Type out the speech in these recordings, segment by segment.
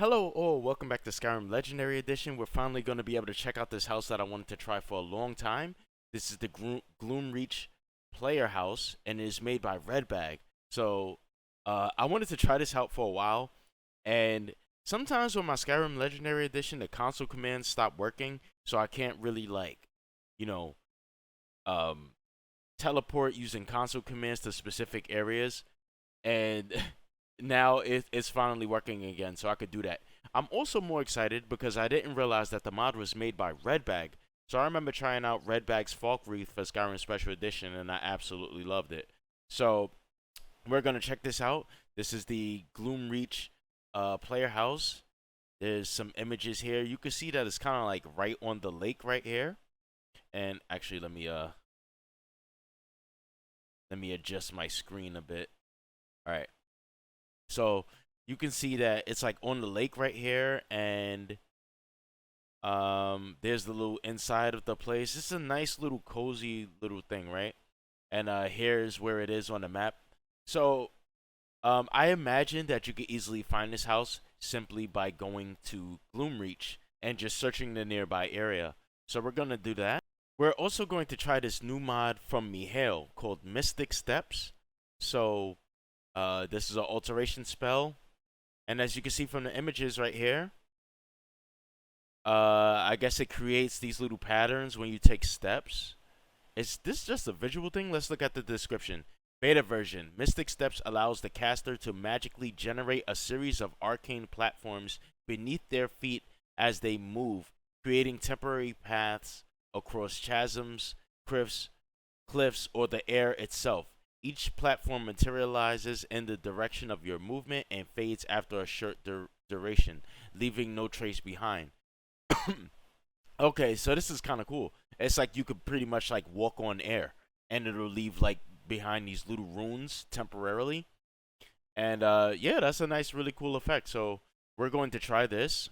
Hello all, welcome back to Skyrim Legendary Edition. We're finally going to be able to check out this house that I wanted to try for a long time. This is the Gloomreach player house, and it is made by RedBag. So, I wanted to try this out for a while, and sometimes with my Skyrim Legendary Edition, the console commands stop working, so I can't really, you know, um, teleport using console commands to specific areas. And now it's finally working again, so I could do that. I'm also more excited because I didn't realize that the mod was made by RedBag. So I remember trying out RedBag's Falk Wreath for Skyrim Special Edition, and I absolutely loved it. So we're gonna check this out. This is the Gloomreach player house. There's some images here. You can see that it's kind of like right on the lake right here. And actually, let me adjust my screen a bit. All right. So you can see that it's like on the lake right here, and there's the little inside of the place. It's a nice little cozy little thing, right? And here's where it is on the map. So I imagine that you could easily find this house simply by going to Gloomreach and just searching the nearby area. So we're gonna do that. We're also going to try this new mod from Mihail called Mystic Steps. So this is an alteration spell, and as you can see from the images right here, I guess it creates these little patterns when you take steps. Is this just a visual thing? Let's look at the description. Beta version. Mystic Steps allows the caster to magically generate a series of arcane platforms beneath their feet as they move, creating temporary paths across chasms, cliffs, or the air itself. Each platform materializes in the direction of your movement and fades after a short duration, leaving no trace behind. Okay, so this is kind of cool. It's like you could pretty much like walk on air, and it'll leave like behind these little runes temporarily. And yeah, that's a nice, really cool effect. So we're going to try this.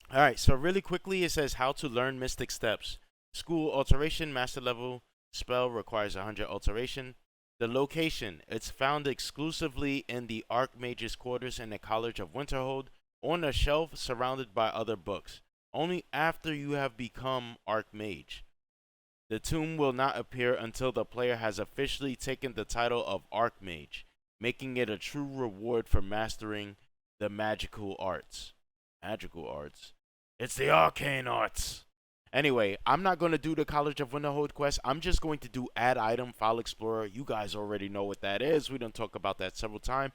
All right, so really quickly, it says how to learn Mystic Steps. School alteration, master level spell requires 100 alteration. The location, it's found exclusively in the Archmage's quarters in the College of Winterhold, on a shelf surrounded by other books. Only after you have become Archmage. The tomb will not appear until the player has officially taken the title of Archmage, making it a true reward for mastering the magical arts. Magical arts? It's the arcane arts! Anyway, I'm not going to do the College of Winterhold quest. I'm just going to do Add Item, File Explorer. You guys already know what that is. We don't talk about that several times.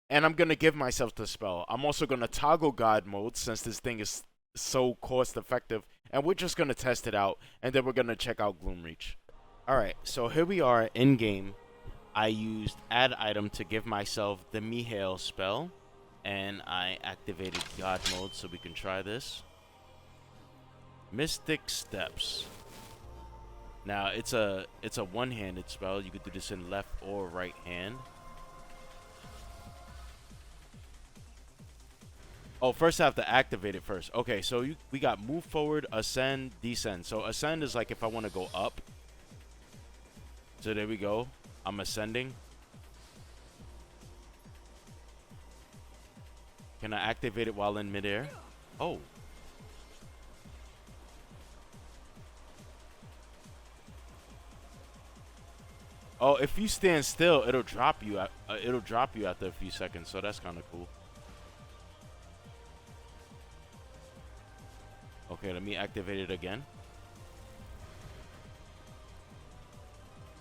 And I'm going to give myself the spell. I'm also going to toggle God mode since this thing is so cost effective. And we're just going to test it out. And then we're going to check out Gloomreach. Alright, so here we are in game. I used Add Item to give myself the Mihail spell. And I activated God mode so we can try this. Mystic Steps. Now it's a one-handed spell. You could do this in left or right hand. Oh, first I have to activate it first. Okay, so we got move forward, ascend, descend. So ascend is like if I want to go up. So there we go. I'm ascending. Can I activate it while in midair? Oh. Oh, if you stand still, it'll drop you. It'll drop you after a few seconds. So that's kind of cool. Okay, let me activate it again.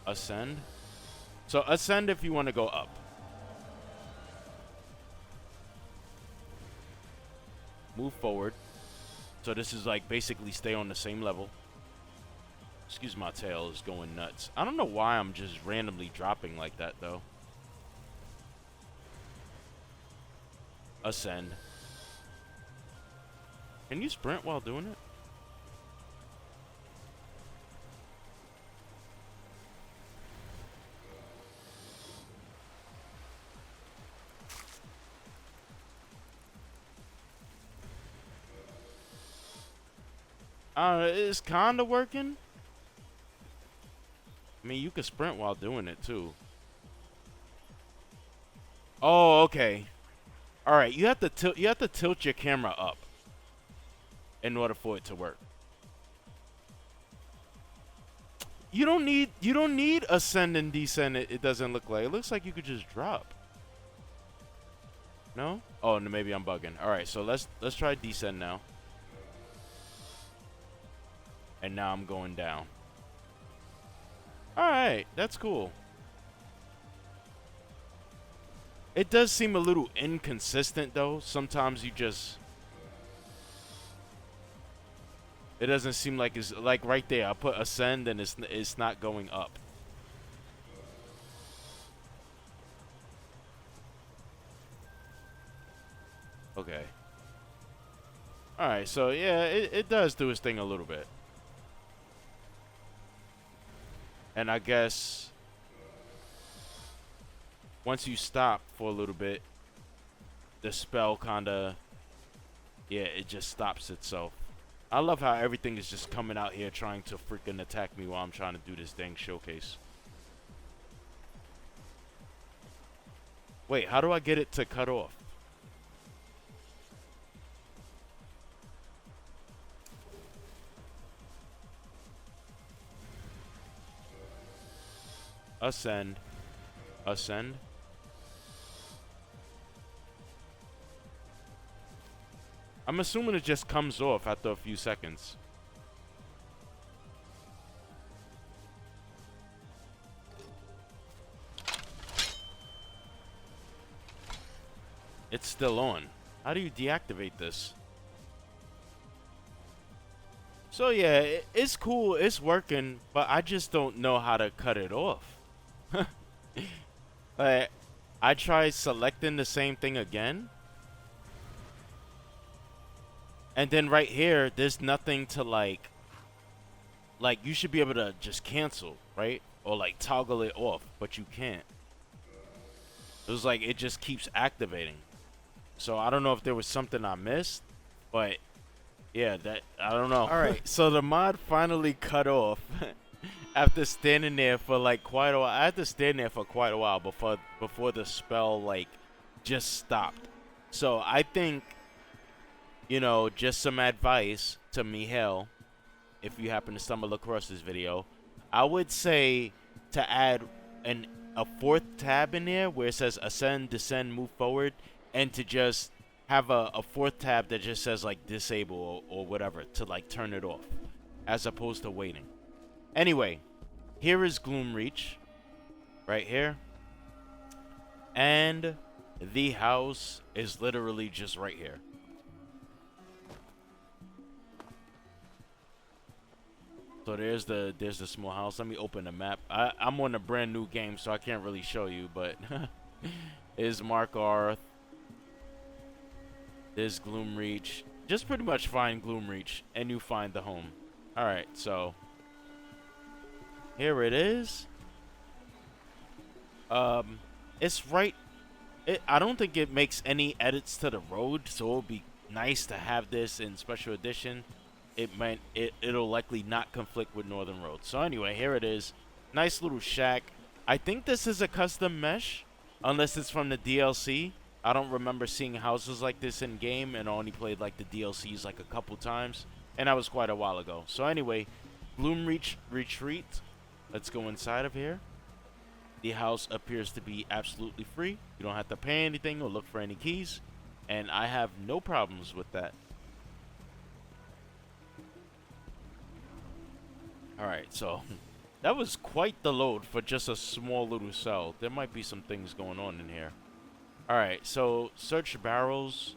Ascend. So ascend if you want to go up. Move forward. So this is like basically stay on the same level. Excuse my tail is going nuts. I don't know why I'm just randomly dropping like that though. Ascend. Can you sprint while doing it? It's kind of working. I mean, you can sprint while doing it too. Oh, okay. All right, you have to tilt your camera up in order for it to work. You don't need ascend and descend. It doesn't look like. It looks like you could just drop. No? Oh, no, maybe I'm bugging. All right, so let's try descend now. And now I'm going down. All right, that's cool. It does seem a little inconsistent though. Sometimes you just, it doesn't seem like it's like right there. I put ascend and it's not going up. Okay. All right, so yeah, it does do its thing a little bit. And I guess once you stop for a little bit, the spell kinda, yeah, it just stops itself. I love how everything is just coming out here trying to freaking attack me while I'm trying to do this dang showcase. Wait, how do I get it to cut off? Ascend. Ascend. I'm assuming it just comes off after a few seconds. It's still on. How do you deactivate this? So yeah, it's cool, it's working, but I just don't know how to cut it off. Like, I tried selecting the same thing again. And then right here, there's nothing to like you should be able to just cancel, right? Or like toggle it off, but you can't. It was like it just keeps activating. So I don't know if there was something I missed, but yeah, that I don't know. All right, so the mod finally cut off after standing there for like quite a while. I had to stand there for quite a while before the spell like just stopped. So I think, you know, just some advice to Mihail, if you happen to stumble across this video, I would say to add a fourth tab in there where it says ascend, descend, move forward, and to just have a fourth tab that just says like disable or whatever to like turn it off, as opposed to waiting. Anyway, here is Gloomreach, right here, and the house is literally just right here. So there's the small house. Let me open the map. I'm on a brand new game, so I can't really show you, but is Mark Arth. There's Gloomreach. Just pretty much find Gloomreach, and you find the home. Alright, so here it is. It's right. I don't think it makes any edits to the road, so it'll be nice to have this in special edition. It'll likely not conflict with Northern Road. So anyway, here it is. Nice little shack. I think this is a custom mesh, unless it's from the DLC. I don't remember seeing houses like this in game, and I only played like the DLCs like a couple times, and that was quite a while ago. So anyway, Gloomreach Retreat. Let's go inside of here. The house appears to be absolutely free. You don't have to pay anything or look for any keys, and I have no problems with that. Alright, so that was quite the load for just a small little cell. There might be some things going on in here. Alright, so search barrels.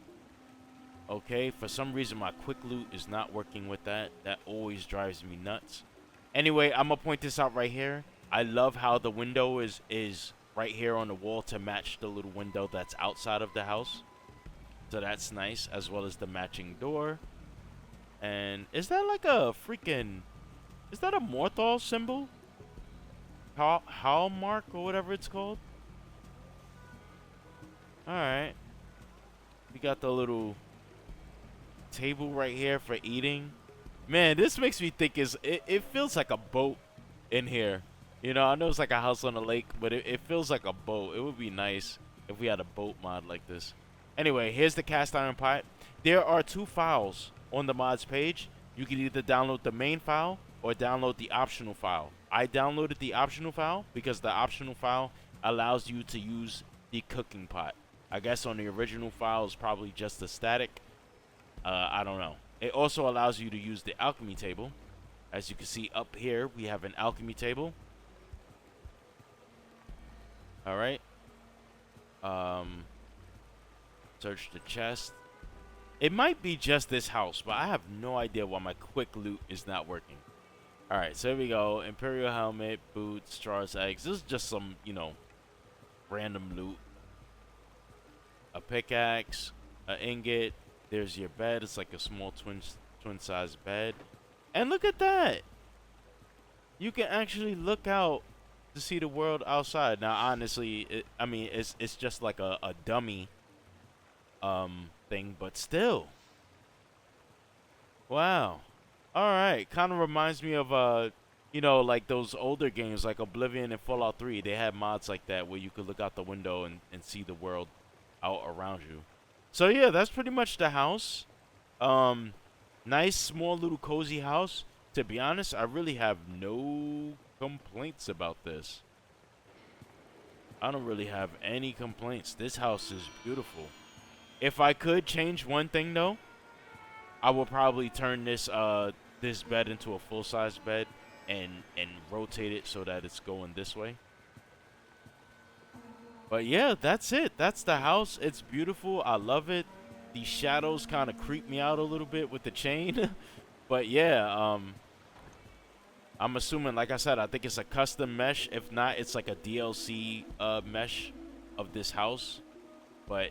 Okay, for some reason my quick loot is not working with that. That always drives me nuts. Anyway, I'm gonna point this out right here. I love how the window is right here on the wall to match the little window that's outside of the house. So that's nice, as well as the matching door. And is that like a freaking... Is that a Morthal symbol? Hallmark or whatever it's called? Alright. We got the little table right here for eating. Man, this makes me think it feels like a boat in here. You know, I know it's like a house on a lake, but it feels like a boat. It would be nice if we had a boat mod like this. Anyway, here's the cast iron pot. There are 2 files on the mods page. You can either download the main file or download the optional file. I downloaded the optional file because the optional file allows you to use the cooking pot. I guess on the original file is probably just the static. I don't know. It also allows you to use the alchemy table. As you can see up here, we have an alchemy table. All right. Search the chest. It might be just this house, but I have no idea why my quick loot is not working. All right, so here we go. Imperial helmet, boots, straws, eggs. This is just some, you know, random loot. A pickaxe, an ingot. There's your bed. It's like a small twin size bed. And look at that. You can actually look out to see the world outside. Now, honestly, it's just like a dummy thing, but still. Wow. All right. Kind of reminds me of you know, like those older games like Oblivion and Fallout 3. They had mods like that where you could look out the window and see the world out around you. So yeah, that's pretty much the house. Nice small little cozy house. To be honest, I really have no complaints about this. I don't really have any complaints. This house is beautiful. If I could change one thing though, I would probably turn this this bed into a full-size bed and rotate it so that it's going this way. But yeah, that's it. That's the house. It's beautiful. I love it. The shadows kind of creep me out a little bit with the chain. But yeah, I'm assuming, like I said, I think it's a custom mesh. If not, it's like a DLC mesh of this house. But,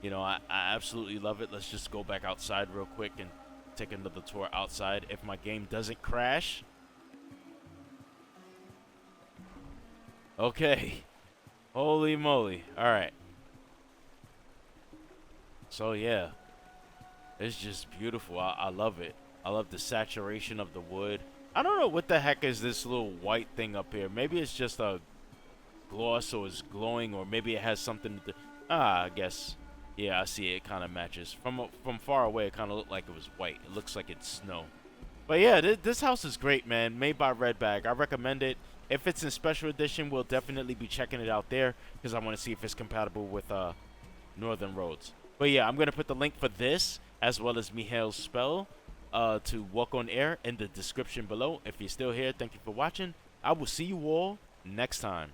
you know, I absolutely love it. Let's just go back outside real quick and take another tour outside if my game doesn't crash. Okay. Holy moly. Alright. So, yeah. It's just beautiful. I love it. I love the saturation of the wood. I don't know what the heck is this little white thing up here. Maybe it's just a gloss or it's glowing, or maybe it has something to do. I guess. Yeah, I see it. It kind of matches. From far away, it kind of looked like it was white. It looks like it's snow. But yeah, this house is great, man. Made by RedBag. I recommend it. If it's in special edition, we'll definitely be checking it out there because I want to see if it's compatible with Northern Roads. But yeah, I'm going to put the link for this as well as Mihail's spell to Walk on Air in the description below. If you're still here, thank you for watching. I will see you all next time.